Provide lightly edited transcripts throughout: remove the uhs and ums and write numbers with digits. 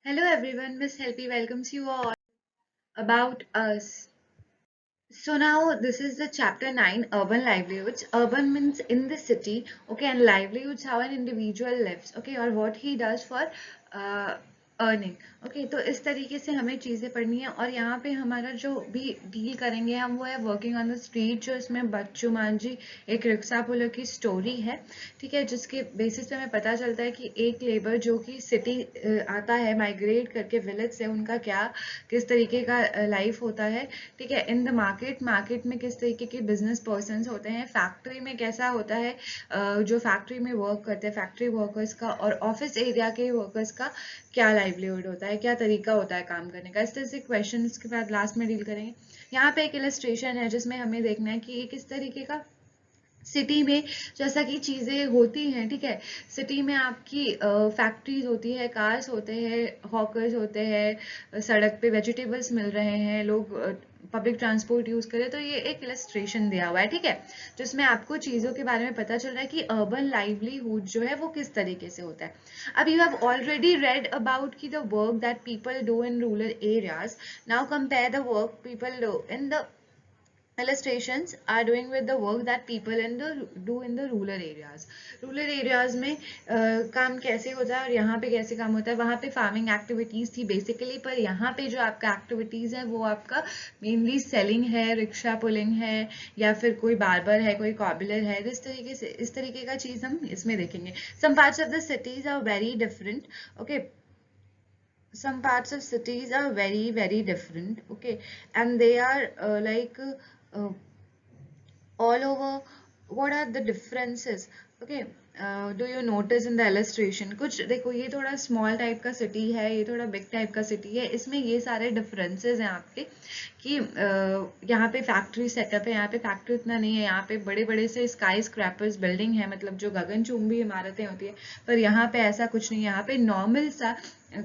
Hello everyone, Miss Helpy welcomes you all about us. So now this is the chapter 9, urban livelihoods. Urban means in the city, okay, and livelihoods how an individual lives, okay, or what he does for uh, earning. Okay तो इस तरीके से हमें चीज़ें पढ़नी है और यहाँ पे हमारा जो भी डील करेंगे हम वो है वर्किंग ऑन द स्ट्रीट, जो इसमें बच्चू मांझी एक रिक्शा पुलर की स्टोरी है, ठीक है, जिसके बेसिस पे हमें पता चलता है कि एक लेबर जो कि सिटी आता है माइग्रेट करके विलेज से, उनका क्या किस तरीके का लाइफ होता है, ठीक है, इन द मार्केट में किस तरीके के बिजनेस पर्सन होते हैं, फैक्ट्री में कैसा होता है, जो फैक्ट्री में वर्क करते हैं फैक्ट्री वर्कर्स का, और ऑफिस एरिया के वर्कर्स का क्या लाइवलीहुड होता है, क्या तरीका होता है काम करने का। इस तरह से क्वेश्चन के बाद लास्ट में डील करेंगे। यहाँ पे एक इलस्ट्रेशन है जिसमें हमें देखना है कि ये किस तरीके का सिटी में जैसा कि चीज़ें होती हैं, ठीक है, सिटी में आपकी फैक्ट्रीज होती है, कार्स होते हैं, हॉकर्स होते हैं, सड़क पे वेजिटेबल्स मिल रहे हैं, लोग पब्लिक ट्रांसपोर्ट यूज़ करें, तो ये एक इलस्ट्रेशन दिया हुआ है, ठीक है, जिसमें आपको चीज़ों के बारे में पता चल रहा है कि अर्बन लाइवलीहुड जो है वो किस तरीके से होता है। अब you have already read about की the work that people do in rural areas, now compare the work people do in the illustrations are doing with the work that people do in the rural areas में काम कैसे होता है और यहाँ पे कैसे काम होता है। वहाँ पे फार्मिंग एक्टिविटीज़ थी बेसिकली, पर यहाँ पे जो आपका एक्टिविटीज़ है वो आपका मेनली सेलिंग है, रिक्शा पुलिंग है, या फिर कोई बार्बर है, कोई कॉबलर है, तो इस तरीके का चीज़ हम इसमें देखेंगे। Some parts of the cities are very different, okay, some parts of cities are very different, okay, and they are uh, all over. What are the differences, okay, do you notice in the illustration? कुछ देखो, ये थोड़ा small type का city है, ये थोड़ा big type का city है, इसमें ये सारे डिफरेंसेस हैं आपके कि यहाँ पे फैक्ट्री सेटअप है, यहाँ पे फैक्ट्री उतना नहीं है, यहाँ पे बड़े बड़े से स्काई स्क्रैपर्स बिल्डिंग है, मतलब जो गगनचुंबी इमारतें होती है, पर यहाँ पे ऐसा कुछ नहीं है। यहाँ पे नॉर्मल सा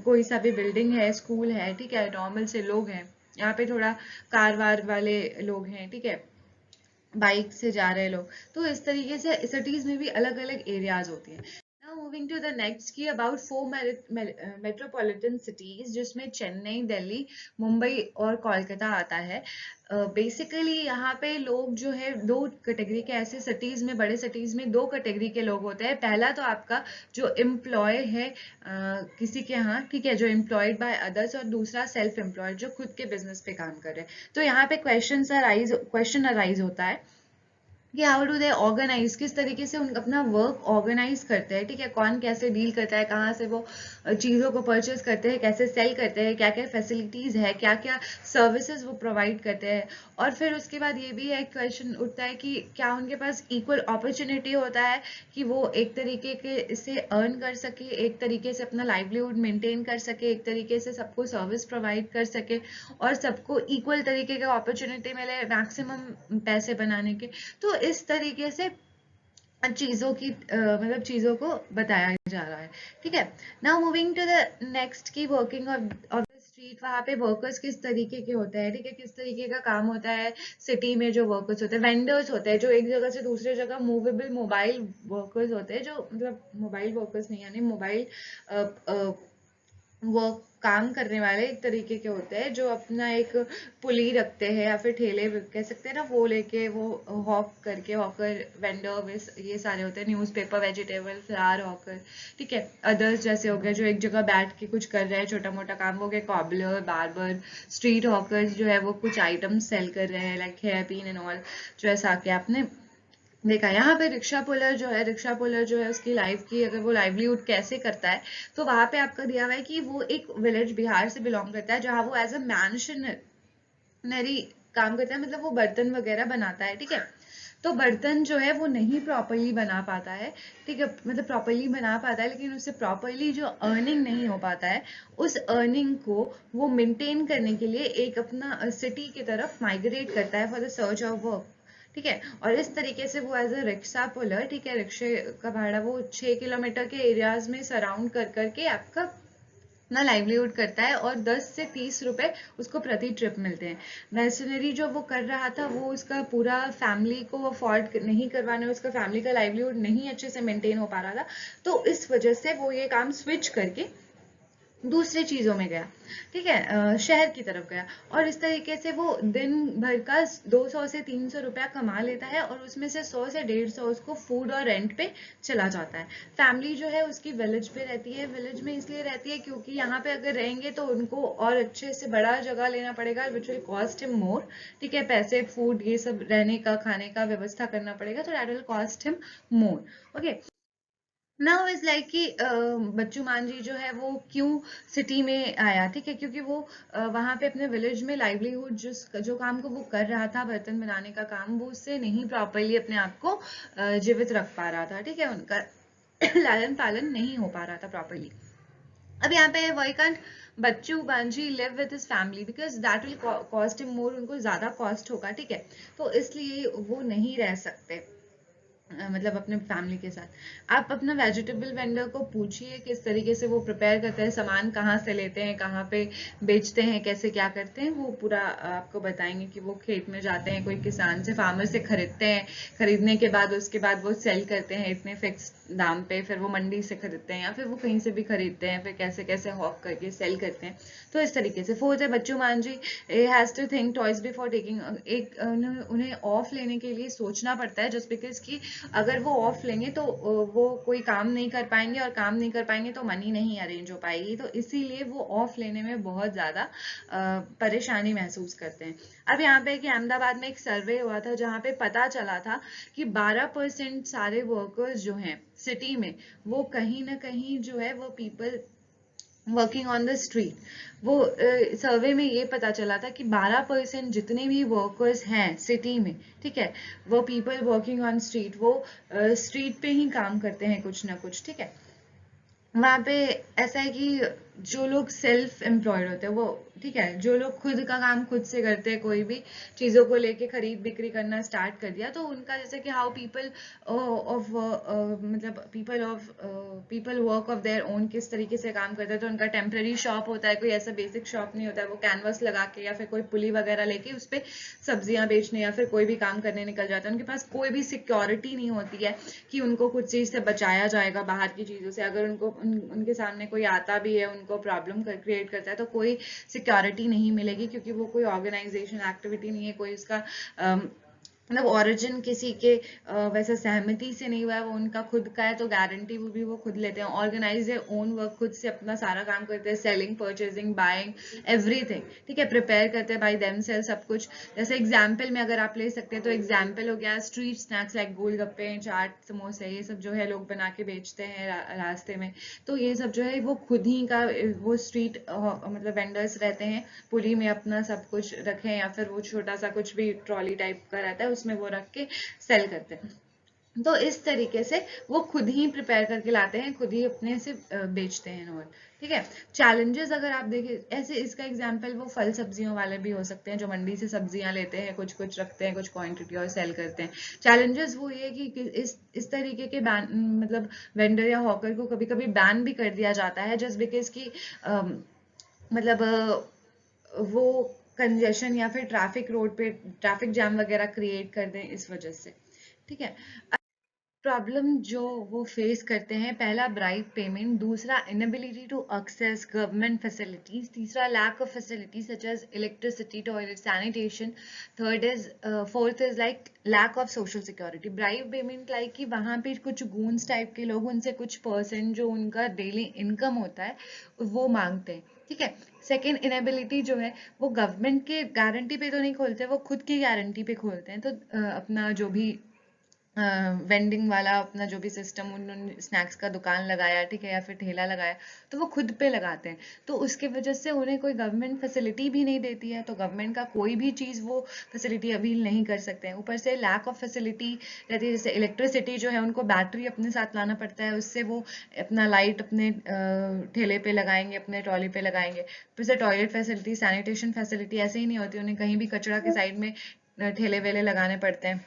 कोई सा भी बिल्डिंग है, स्कूल है, ठीक है, नॉर्मल से लोग हैं, यहाँ पे थोड़ा कार वार वाले लोग हैं, ठीक है, बाइक से जा रहे लोग, तो इस तरीके से सिटीज में भी अलग अलग एरियाज होती हैं। Now moving to the next key about four metropolitan cities, जिसमें चेन्नई, दिल्ली, मुंबई और कोलकाता आता है। बेसिकली यहाँ पे लोग जो है दो कैटेगरी के, ऐसे सिटीज में, बड़े सिटीज में दो कैटेगरी के लोग होते हैं। पहला तो आपका जो एम्प्लॉय है किसी के यहाँ, ठीक है, जो एम्प्लॉयड बाय अदर्स, और दूसरा सेल्फ एम्प्लॉयड जो खुद के बिजनेस पे काम कर रहे हैं। तो यहाँ पे क्वेश्चन अराइज होता है कि हाउ डू दे ऑर्गेनाइज, किस तरीके से उनका अपना वर्क ऑर्गेनाइज करते हैं, ठीक है, कौन कैसे डील करता है, कहाँ से वो चीज़ों को परचेज करते हैं, कैसे सेल करते हैं, क्या क्या फैसिलिटीज़ है, क्या क्या सर्विसेज वो प्रोवाइड करते हैं। और फिर उसके बाद ये भी एक क्वेश्चन उठता है कि क्या उनके पास इक्वल अपॉर्चुनिटी होता है कि वो एक तरीके के से अर्न कर सके, एक तरीके से अपना लाइवलीहुड मेंटेन कर सके, एक तरीके से सबको सर्विस प्रोवाइड कर सके, और सबको इक्वल तरीके का अपॉर्चुनिटी मिले मैक्सिमम पैसे बनाने के। तो इस तरीके से चीज़ों की मतलब चीज़ों को बताया जा रहा है, ठीक है। Now moving to the next key working of the street, वहाँ पे वर्कर्स किस तरीके के होते हैं, ठीक है, किस तरीके का काम होता है। सिटी में जो वर्कर्स होते हैं, वेंडर्स होते हैं, जो एक जगह से दूसरे जगह मूवेबल मोबाइल वर्कर्स होते हैं, जो मतलब मोबाइल वर्कर्स नहीं, यानी मोबाइल वो काम करने वाले एक तरीके के होते हैं, जो अपना एक पुली रखते हैं या फिर ठेले कह सकते हैं ना, वो लेके वो हॉक करके, हॉकर वेंडर ये सारे होते हैं, न्यूज़पेपर, वेजिटेबल, फ्लावर हॉकर, ठीक है। अदर्स जैसे हो गए जो एक जगह बैठ के कुछ कर रहे हैं, छोटा मोटा काम हो गया, कॉबलर, बार्बर। स्ट्रीट हॉकर्स जो है वो कुछ आइटम्स सेल कर रहे हैं, like hair pin and all, जो ऐसा कि आपने देखा। यहाँ पे रिक्शा पुलर जो है उसकी लाइफ की, अगर वो लाइवलीहुड कैसे करता है, तो वहां पे आपका दिया हुआ है कि वो एक विलेज बिहार से बिलोंग करता है, जहाँ वो एज अ मैंशनरी काम करता है, मतलब वो बर्तन वगैरह बनाता है, ठीक है। तो बर्तन जो है वो नहीं प्रॉपरली बना पाता है, ठीक है, मतलब प्रॉपरली बना पाता है लेकिन उससे प्रॉपरली जो अर्निंग नहीं हो पाता है, उस अर्निंग को वो मेंटेन करने के लिए एक अपना सिटी की तरफ माइग्रेट करता है for the search of work, ठीक है। और इस तरीके से वो एज अ रिक्शा पुलर, ठीक है, रिक्शे का भाड़ा वो 6 किलोमीटर के एरियाज में सराउंड कर करके आपका अपना लाइवलीहुड करता है, और 10 से 30 रुपए उसको प्रति ट्रिप मिलते हैं। मर्सनरी जो वो कर रहा था वो उसका पूरा फैमिली को अफोर्ड नहीं करवाने, उसका फैमिली का लाइवलीहुड नहीं अच्छे से मेंटेन हो पा रहा था, तो इस वजह से वो ये काम स्विच करके दूसरी चीजों में गया, ठीक है, शहर की तरफ गया, और इस तरीके से वो दिन भर का 200 से 300 रुपया कमा लेता है, और उसमें से 100 से 150 उसको फूड और रेंट पे चला जाता है। फैमिली जो है उसकी विलेज पे रहती है, विलेज में इसलिए रहती है क्योंकि यहाँ पे अगर रहेंगे तो उनको और अच्छे से बड़ा जगह लेना पड़ेगा, विच विल कॉस्ट हिम मोर, ठीक है, पैसे, फूड, ये सब, रहने का, खाने का व्यवस्था करना पड़ेगा, तो that will cost him more. Okay, now is like कि बच्चू मान जी जो है वो क्यों सिटी में आया, ठीक है, क्योंकि वो वहां पे अपने विलेज में लाइवलीहुड जो काम को वो कर रहा था, बर्तन बनाने का काम, वो उससे नहीं प्रॉपरली अपने आप को जीवित रख पा रहा था, ठीक है, उनका लालन पालन नहीं हो पा रहा था प्रॉपरली। अब यहाँ पे why can't Bachchu Banji live with his family, because that will cost him more, उनको ज्यादा कॉस्ट होगा, ठीक है, तो इसलिए वो नहीं रह सकते मतलब अपने फैमिली के साथ। आप अपना वेजिटेबल वेंडर को पूछिए किस तरीके से वो प्रिपेयर करते हैं, सामान कहाँ से लेते हैं, कहाँ पे बेचते हैं, कैसे क्या करते हैं, वो पूरा आपको बताएंगे कि वो खेत में जाते हैं, कोई किसान से, फार्मर से खरीदते हैं, खरीदने के बाद उसके बाद वो सेल करते हैं इतने फिक्स दाम पे, फिर वो मंडी से खरीदते हैं या फिर वो कहीं से भी खरीदते हैं, फिर कैसे कैसे हॉक करके सेल करते हैं। तो इस तरीके से। फोर्थ है Bachchu Maan ji has to think twice before taking, एक उन्हें ऑफ लेने के लिए सोचना पड़ता है, जस्ट बिकॉज कि अगर वो ऑफ लेंगे तो वो कोई काम नहीं कर पाएंगे, और काम नहीं कर पाएंगे तो मनी नहीं अरेंज हो पाएगी, तो इसीलिए वो ऑफ लेने में बहुत ज्यादा परेशानी महसूस करते हैं। अब यहाँ पे कि अहमदाबाद में एक सर्वे हुआ था जहाँ पे पता चला था कि 12% सारे वर्कर्स जो हैं सिटी में, वो कहीं ना कहीं जो है वो people working on the street, वो सर्वे में ये पता चला था कि 12% जितने भी वर्कर्स हैं सिटी में, ठीक है, वो पीपल वर्किंग ऑन स्ट्रीट, वो स्ट्रीट पे ही काम करते हैं कुछ ना कुछ, ठीक है। वहाँ पे ऐसा है कि जो लोग सेल्फ एम्प्लॉयड होते हैं वो, ठीक है, जो लोग खुद का काम खुद से करते हैं, कोई भी चीज़ों को लेके खरीद बिक्री करना स्टार्ट कर दिया, तो उनका जैसे कि हाउ पीपल ऑफ मतलब people work of their own, किस तरीके से काम करते हैं, तो उनका टेम्पररी शॉप होता है, कोई ऐसा बेसिक शॉप नहीं होता है, वो कैनवस लगा के या फिर कोई पुली वगैरह लेके उस पर सब्जियां बेचने या फिर कोई भी काम करने निकल जाता है, उनके पास कोई भी सिक्योरिटी नहीं होती है कि उनको कुछ चीज़ से बचाया जाएगा बाहर की चीज़ों से, अगर उनको उनके सामने कोई आता भी है, उनको प्रॉब्लम क्रिएट करता है, तो कोई सिक्योरिटी नहीं मिलेगी, क्योंकि वो कोई ऑर्गेनाइजेशन एक्टिविटी नहीं है, कोई उसका मतलब ओरिजिन किसी के वैसे सहमति से नहीं हुआ है, वो उनका खुद का है, तो गारंटी वो भी वो खुद लेते हैं, ऑर्गेनाइज है, ओन वर्क, खुद से अपना सारा काम करते हैं, सेलिंग, परचेजिंग, बाइंग, एवरीथिंग, ठीक है, प्रिपेयर करते हैं बाई देम सेल्फ सब कुछ। जैसे एग्जाम्पल में अगर आप ले सकते हैं तो एग्जाम्पल हो गया स्ट्रीट स्नैक्स लाइक गोलगप्पे, चाट, समोसे, ये सब जो है लोग बना के बेचते हैं रास्ते में, तो ये सब जो है वो खुद ही का, वो स्ट्रीट मतलब वेंडर्स रहते हैं, पुरी में अपना सब कुछ रखे, या फिर वो छोटा सा कुछ भी ट्रॉली टाइप का रहता है उसमें वो रख के सेल करते हैं, तो इस तरीके से वो खुद ही प्रिपेयर करके लाते हैं, खुद ही अपने से बेचते हैं और, ठीक है। चैलेंजेस अगर आप देखें ऐसे, इसका एग्जांपल वो फल सब्जियों वाले भी हो सकते हैं जो मंडी से सब्जियां लेते हैं, कुछ कुछ रखते हैं, कुछ क्वांटिटी और सेल करते हैं। चैलेंजेस वो ये कि इस तरीके के बैन, मतलब वेंडर या हॉकर को कभी कभी बैन भी कर दिया जाता है, जस्ट बिकॉज कि मतलब वो कंजेशन या फिर ट्रैफिक, रोड पे ट्रैफिक जैम वगैरह क्रिएट कर दें इस वजह से, ठीक है। प्रॉब्लम जो वो फेस करते हैं, पहला ब्राइब पेमेंट, दूसरा inability to access government facilities, तीसरा lack of facilities such as electricity, toilet, sanitation, third is fourth is like lack of social security. Bribe payment like कि वहाँ पे कुछ गूंस टाइप के लोग उनसे कुछ परसेंट जो उनका डेली इनकम होता है वो मांगते हैं, ठीक है। सेकेंड इनएबिलिटी जो है वो गवर्नमेंट के गारंटी पे तो नहीं खोलते, वो खुद की गारंटी पे खोलते हैं, तो अपना जो भी वेंडिंग वाला अपना जो भी सिस्टम, उन्होंने स्नैक्स का दुकान लगाया, ठीक है, या फिर ठेला लगाया, तो वो खुद पे लगाते हैं, तो उसके वजह से उन्हें कोई गवर्नमेंट फैसिलिटी भी नहीं देती है, तो गवर्नमेंट का कोई भी चीज़ वो फैसिलिटी अवील नहीं कर सकते हैं। ऊपर से लैक ऑफ फैसिलिटी रहती है, जैसे इलेक्ट्रिसिटी जो है उनको बैटरी अपने साथ लाना पड़ता है, उससे वो अपना लाइट अपने ठेले पे लगाएंगे, अपने ट्रॉली पे लगाएंगे। फिर से टॉयलेट फैसिलिटी, सैनिटेशन फैसिलिटी ऐसे ही नहीं होती, उन्हें कहीं भी कचरा के साइड में ठेले वेले लगाने पड़ते हैं।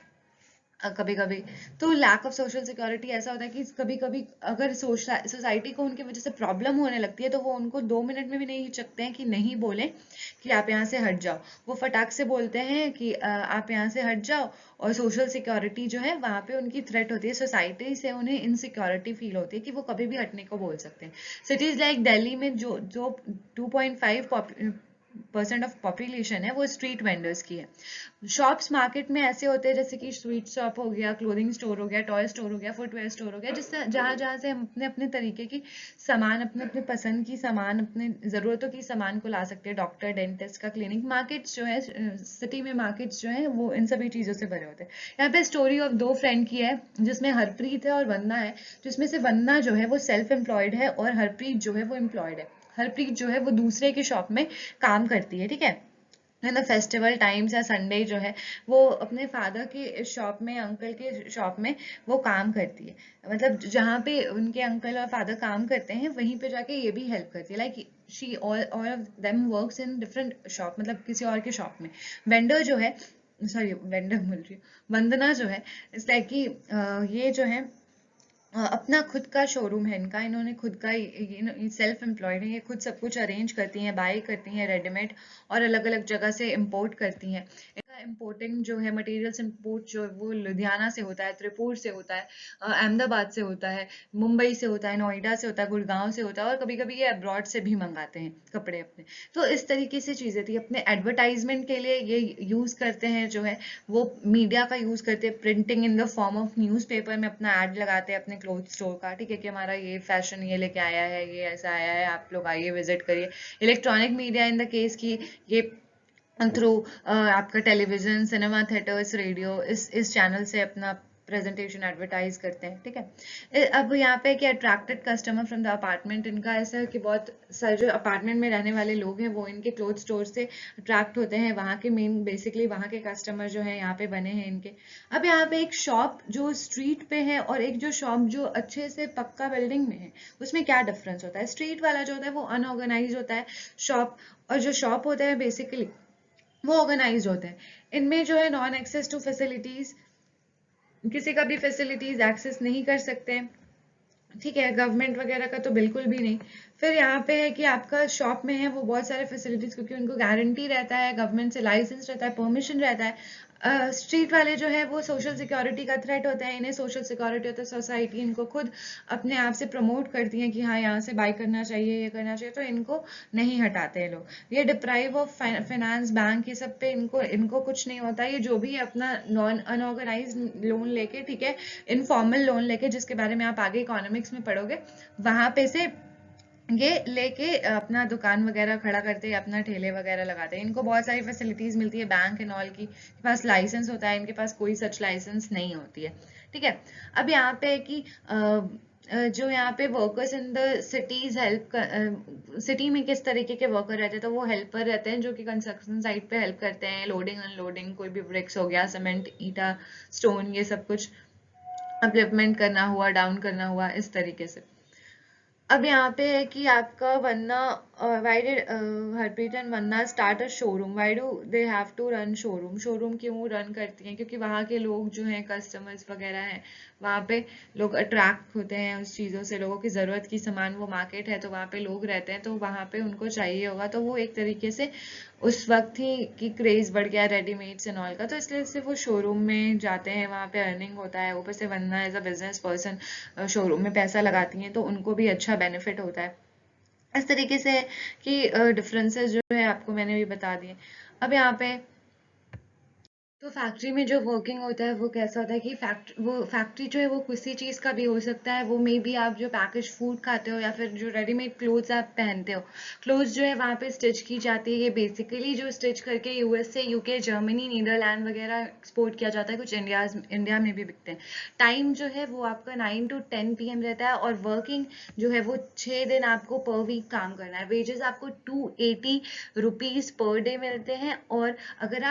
कभी कभी तो लैक ऑफ सोशल सिक्योरिटी ऐसा होता है कि कभी कभी अगर सोसाइटी को उनकी वजह से प्रॉब्लम होने लगती है तो वो उनको 2 मिनट में भी नहीं हिचकते हैं कि नहीं बोले कि आप यहाँ से हट जाओ। वो फटाक से बोलते हैं कि आप यहाँ से हट जाओ। और सोशल सिक्योरिटी जो है वहाँ पे उनकी थ्रेट होती है, सोसाइटी से उन्हें इनसिक्योरिटी फील होती है कि वो कभी भी हटने को बोल सकते हैं। सिटीज लाइक दिल्ली में जो जो 2.5% ऑफ पॉपुलेशन है वो स्ट्रीट वेंडर्स की है। शॉप्स मार्केट में ऐसे होते हैं जैसे कि स्वीट शॉप हो गया, क्लोथिंग स्टोर हो गया, टॉय स्टोर हो गया, फुटवेयर स्टोर हो गया, जिससे जहाँ जहाँ से हम अपने अपने तरीके की सामान, अपने अपने पसंद की सामान, अपने ज़रूरतों की सामान को ला सकते हैं। डॉक्टर, डेंटिस्ट का क्लिनिक, मार्केट्स जो है सिटी में मार्केट्स जो है वो इन सभी चीज़ों से भरे होते हैं। यहाँ पे स्टोरी ऑफ दो फ्रेंड की है जिसमें हरप्रीत है और वंदना है। जिसमें से वंदना जो है वो सेल्फ एम्प्लॉयड है और हरप्रीत जो है वो एम्प्लॉयड है। हरप्रीत जो है वो दूसरे के शॉप में काम करती है, ठीक है ना। फेस्टिवल टाइम्स या संडे जो है वो अपने फादर के शॉप में, अंकल के शॉप में वो काम करती है। मतलब जहाँ पे उनके अंकल और फादर काम करते हैं वहीं पे जाके ये भी हेल्प करती है। Like she all of them works in different shop, मतलब किसी और के शॉप में। वेंडर जो है, सॉरी वेंडर बोल रही हूँ, वंदना जो है, इस लाइक कि ये जो है अपना खुद का शोरूम है इनका। इन्होंने खुद का सेल्फ एम्प्लॉयड है, ये खुद सब कुछ अरेंज करती हैं, बाय करती हैं रेडीमेड, और अलग अलग जगह से इंपोर्ट करती हैं। इनका इम्पोर्टिंग जो है, मटेरियल्स इंपोर्ट जो है वो लुधियाना से होता है, त्रिपुर से होता है, अहमदाबाद से होता है, मुंबई से होता है, नोएडा से होता है, गुड़गांव से होता है, और कभी कभी ये अब्रॉड से भी मंगाते हैं कपड़े अपने। तो इस तरीके से चीज़ें थी। अपने एडवर्टाइजमेंट के लिए ये यूज़ करते हैं जो है वो मीडिया का यूज़ करते हैं, printing in the form of newspaper में अपना ऐड लगाते हैं अपने क्लोथ स्टोर का, ठीक है, कि हमारा ये फैशन ये लेके आया है, ये ऐसा आया है, आप लोग आइए विजिट करिए। Electronic media in the case की ये थ्रू आपका टेलीविजन, सिनेमा थिएटर्स, रेडियो, इस चैनल से अपना प्रेजेंटेशन एडवर्टाइज करते हैं, ठीक है। अब यहाँ पे कि attracted customer from the apartment, इनका ऐसा है कि बहुत सारे जो अपार्टमेंट में रहने वाले लोग हैं वो इनके क्लोथ स्टोर से अट्रैक्ट होते हैं। वहाँ के मेन बेसिकली वहाँ के कस्टमर जो है यहाँ पे बने हैं इनके। अब यहाँ पे एक शॉप जो स्ट्रीट पे है और एक जो शॉप जो अच्छे से पक्का बिल्डिंग में है, उसमें क्या डिफरेंस होता है? स्ट्रीट वाला जो होता है वो अनऑर्गेनाइज होता है शॉप, और जो शॉप होता है बेसिकली वो ऑर्गेनाइज होते हैं। इनमें जो है नॉन एक्सेस टू फैसिलिटीज, किसी का भी फैसिलिटीज एक्सेस नहीं कर सकते हैं, ठीक है, गवर्नमेंट वगैरह का तो बिल्कुल भी नहीं। फिर यहाँ पे है कि आपका शॉप में है वो बहुत सारे फैसिलिटीज, क्योंकि उनको गारंटी रहता है, गवर्नमेंट से लाइसेंस रहता है, परमिशन रहता है। स्ट्रीट वाले जो है वो सोशल सिक्योरिटी का थ्रेट होता है, इन्हें सोशल सिक्योरिटी होता है, सोसाइटी इनको खुद अपने आप से प्रमोट करती है कि हाँ यहाँ से बाय करना चाहिए, ये करना चाहिए, तो इनको नहीं हटाते हैं लोग। ये डिप्राइव ऑफ फाइनेंस, बैंक, ये सब पे इनको इनको कुछ नहीं होता। ये जो भी अपना नॉन अनऑर्गेनाइज लोन लेके, ठीक है, इनफॉर्मल लोन लेके, जिसके बारे में आप आगे इकोनॉमिक्स में पढ़ोगे, वहां पे से ये लेके अपना दुकान वगैरह खड़ा करते हैं, अपना ठेले वगैरह लगाते हैं। इनको बहुत सारी फैसिलिटीज मिलती है बैंक एंड ऑल की, इनके पास लाइसेंस होता है, इनके पास कोई सच लाइसेंस नहीं होती है, ठीक है। अब यहाँ पे है कि जो यहाँ पे workers in the cities help, city में किस तरीके के वर्कर रहते हैं, तो वो हेल्पर रहते हैं जो कि कंस्ट्रक्शन साइट पे हेल्प करते हैं, लोडिंग अनलोडिंग, कोई भी ब्रिक्स हो गया, सीमेंट, ईटा, स्टोन, ये सब कुछ अपलिफ्टमेंट करना हुआ, डाउन करना हुआ, इस तरीके से। अब यहाँ पे है कि आपका Vanna, why did Harpreet and Vanna start a showroom, why do they have to run showroom? Showroom क्यों रन करती हैं? क्योंकि वहाँ के लोग जो हैं, कस्टमर्स वगैरह हैं, वहाँ पे लोग अट्रैक्ट होते हैं उस चीज़ों से, लोगों की ज़रूरत की सामान, वो मार्केट है तो वहाँ पे लोग रहते हैं, तो वहाँ पे उनको चाहिए होगा, तो वो एक तरीके से उस वक्त ही कि क्रेज बढ़ गया रेडीमेड्स एंड ऑल का, तो इसलिए से वो शोरूम में जाते हैं, वहाँ पे अर्निंग होता है। ऊपर से वरना as a business person showroom में पैसा लगाती हैं तो उनको भी अच्छा बेनिफिट होता है। इस तरीके से कि डिफरेंसेस जो है आपको मैंने भी बता दिए। अब यहाँ पे तो फैक्ट्री में जो वर्किंग होता है वो कैसा होता है कि फैक्ट्री जो है वो किसी चीज़ का भी हो सकता है। वो मे बी आप जो पैकेज फूड खाते हो या फिर जो रेडीमेड क्लोथ्स आप पहनते हो, क्लोथ्स जो है वहाँ पे स्टिच की जाती है। ये बेसिकली जो स्टिच करके यूएस से यूके, जर्मनी, नीदरलैंड वगैरह एक्सपोर्ट किया जाता है, कुछ इंडिया में भी बिकते हैं। टाइम जो है वो आपका 9 to 10 PM रहता है, और वर्किंग जो है वो 6 दिन आपको पर वीक काम करना है। वेजेस आपको 280 रुपीज़ पर डे मिलते हैं, और अगर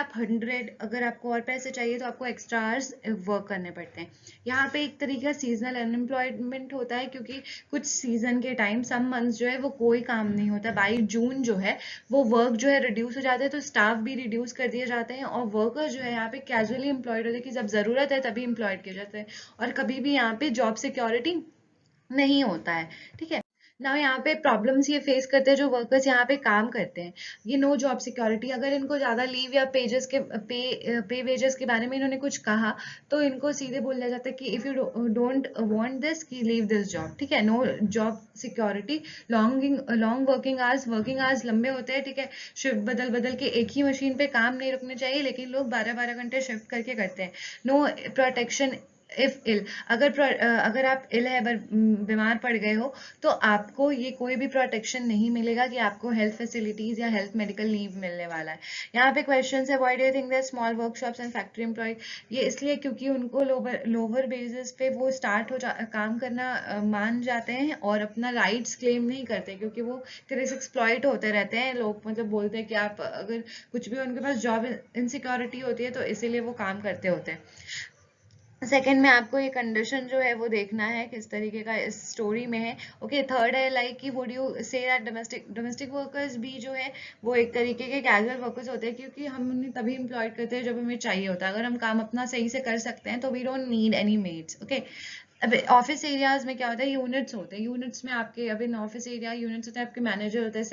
आप आपको और पैसे चाहिए तो आपको एक्स्ट्रा आवर्स वर्क करने पड़ते हैं। यहाँ पे एक तरीके का सीजनल अनएम्प्लॉयमेंट होता है, क्योंकि कुछ सीजन के टाइम सम मंथ्स जो है वो कोई काम नहीं होता। बाई जून जो है वो वर्क जो है रिड्यूस हो जाता है, तो स्टाफ भी रिड्यूस कर दिए जाते हैं, और वर्कर जो है यहाँ पे कैजुअली एम्प्लॉयड होते हैं कि जब ज़रूरत है तभी एम्प्लॉयड किए जाते हैं, और कभी भी यहाँ पे जॉब सिक्योरिटी नहीं होता है। ठीक है ना, यहाँ पे प्रॉब्लम्स ये फेस करते हैं जो वर्कर्स यहाँ पे काम करते हैं। ये नो जॉब सिक्योरिटी, अगर इनको ज़्यादा लीव या पेजेस के पे वेजेस के बारे में इन्होंने कुछ कहा तो इनको सीधे बोल दिया जाता है कि if you don't want this की लीव दिस जॉब। ठीक है, no job security. Long working hours लंबे होते हैं। ठीक है, शिफ्ट बदल बदल के एक ही मशीन पे काम नहीं रुकने चाहिए, लेकिन लोग 12-12 घंटे शिफ्ट करके करते हैं। नो प्रोटेक्शन इफ इल, अगर आप इल है, बीमार पड़ गए हो, तो आपको ये कोई भी प्रोटेक्शन नहीं मिलेगा कि आपको हेल्थ फैसिलिटीज या हेल्थ मेडिकल लीव मिलने वाला है। यहाँ पे क्वेश्चन है, why do you think that small workshops and factory employ, ये इसलिए क्योंकि उनको लोअर बेसिस पे वो काम करना मान जाते हैं और अपना राइट्स क्लेम नहीं करते, क्योंकि वो तरह से एक्सप्लॉइट होते रहते हैं। लोग मतलब बोलते हैं कि आप अगर कुछ भी उनके पास जॉब इनसिक्योरिटी होती है तो इसीलिए वो काम करते होते हैं। सेकंड में आपको ये कंडीशन जो है वो देखना है किस तरीके का इस स्टोरी में है। ओके, थर्ड है लाइक कि would you say that domestic workers भी जो है वो एक तरीके के कैजुअल वर्कर्स होते हैं, क्योंकि हम उन्हें तभी एम्प्लॉयड करते हैं जब हमें चाहिए होता है। अगर हम काम अपना सही से कर सकते हैं तो we don't need any maids. Okay, अब ऑफिस एरियाज में क्या होता है, यूनिट्स होते हैं। यूनिट्स में आपके, अब इन ऑफिस एरिया यूनिट्स होते हैं, आपके मैनेजर होते हैं,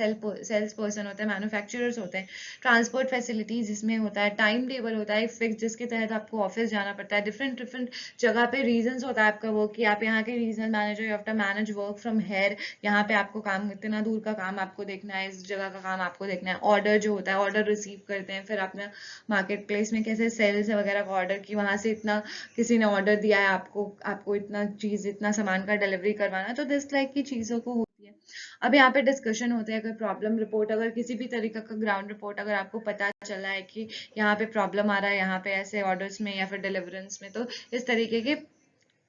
सेल्स पर्सन होते हैं, मैन्युफैक्चरर्स होते हैं, ट्रांसपोर्ट फैसिलिटीज इसमें होता है, टाइम टेबल होता है फिक्स जिसके तहत आपको ऑफिस जाना पड़ता है, डिफरेंट डिफरेंट जगह पे रीजंस होता है आपका वर्क, कि आप यहाँ के regional manager, you have to manage work from here, यहाँ पे आपको काम, इतना दूर का काम आपको देखना है, इस जगह का काम आपको देखना है। ऑर्डर जो होता है, ऑर्डर रिसीव करते हैं, फिर अपना मार्केट प्लेस में कैसे सेल्स वगैरह का ऑर्डर, की वहां से इतना किसी ने ऑर्डर दिया है आपको, आपको इतना चीज, इतना सामान का डिलीवरी करवाना है, तो दिस लाइक की चीजों को होती है। अब यहाँ पे डिस्कशन होते हैं, अगर प्रॉब्लम रिपोर्ट, अगर किसी भी तरीके का ग्राउंड रिपोर्ट अगर आपको पता चला है कि यहाँ पे प्रॉब्लम आ रहा है, यहाँ पे ऐसे ऑर्डर्स में या फिर डिलीवरेंस में, तो इस तरीके के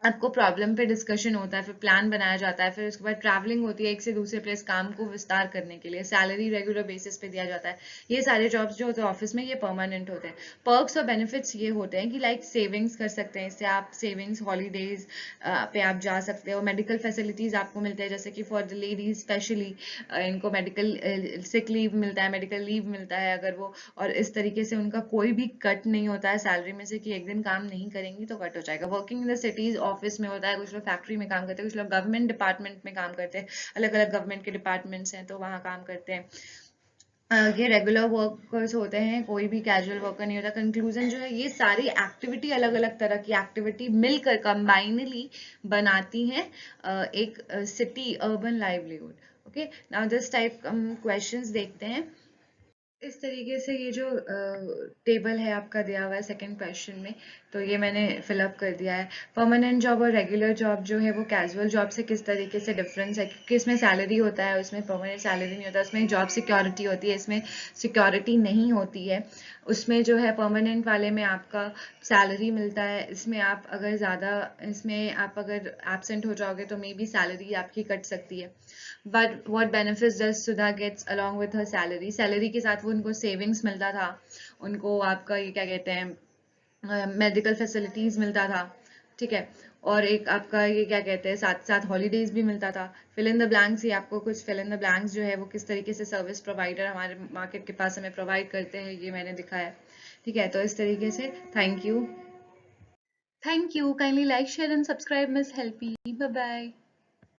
आपको प्रॉब्लम पे डिस्कशन होता है, फिर प्लान बनाया जाता है, फिर उसके बाद ट्रैवलिंग होती है एक से दूसरे प्लेस काम को विस्तार करने के लिए, सैलरी रेगुलर बेसिस पे दिया जाता है। ये सारे जॉब्स जो होते हैं ऑफिस में ये परमानेंट होते हैं। पर्क्स और बेनिफिट्स ये होते हैं कि लाइक सेविंग्स कर सकते हैं, इससे आप सेविंग्स, हॉलीडेज पे आप जा सकते हो, मेडिकल फैसिलिटीज आपको मिलते हैं, जैसे कि फॉर द लेडीज स्पेशली इनको मेडिकल सिक लीव मिलता है, मेडिकल लीव मिलता है अगर वो, और इस तरीके से उनका कोई भी कट नहीं होता है सैलरी में से कि एक दिन काम नहीं करेंगी तो कट हो जाएगा। Working in the cities office में होता है, कुछ लोग फैक्ट्री में काम करते हैं, कुछ लोग गवर्नमेंट डिपार्टमेंट में काम करते हैं, अलग अलग गवर्नमेंट के डिपार्टमेंट्स हैं तो वहाँ काम करते हैं। ये रेगुलर वर्कर्स होते हैं, कोई भी कैजुअल वर्कर नहीं होता। कंक्लूजन जो है, ये सारी एक्टिविटी, अलग अलग तरह की एक्टिविटी मिलकर कंबाइनली बनाती हैं एक city urban livelihood. Okay, now this type questions देखते हैं। इस तरीके से ये जो टेबल है आपका दिया हुआ है सेकंड क्वेश्चन में, तो ये मैंने फिलअप कर दिया है। परमानेंट जॉब और रेगुलर जॉब जो है वो कैजुअल जॉब से किस तरीके से डिफरेंस है, क्योंकि इसमें सैलरी होता है, उसमें परमानेंट सैलरी नहीं होता, उसमें जॉब सिक्योरिटी होती है, इसमें सिक्योरिटी नहीं होती है। उसमें जो है परमानेंट वाले में आपका सैलरी मिलता है, इसमें आप अगर ज़्यादा, इसमें आप अगर एबसेंट हो जाओगे तो मे बी सैलरी आपकी कट सकती है। But what benefits does Sudha gets along with her salary, salary के साथ वो उनको सेविंग्स मिलता था, उनको आपका ये क्या कहते हैं मेडिकल फैसिलिटीज मिलता था। ठीक है, और एक आपका ये क्या कहते हैं साथ साथ हॉलीडेज भी मिलता था। फिल इन द ब्लैंक्स, ये आपको कुछ फिल इन द ब्लैंक्स जो है वो किस तरीके से सर्विस प्रोवाइडर हमारे मार्केट के पास हमें प्रोवाइड करते हैं ये मैंने दिखाया। ठीक है, तो इस तरीके से thank you, kindly like share and subscribe Miss Helpy, bye bye.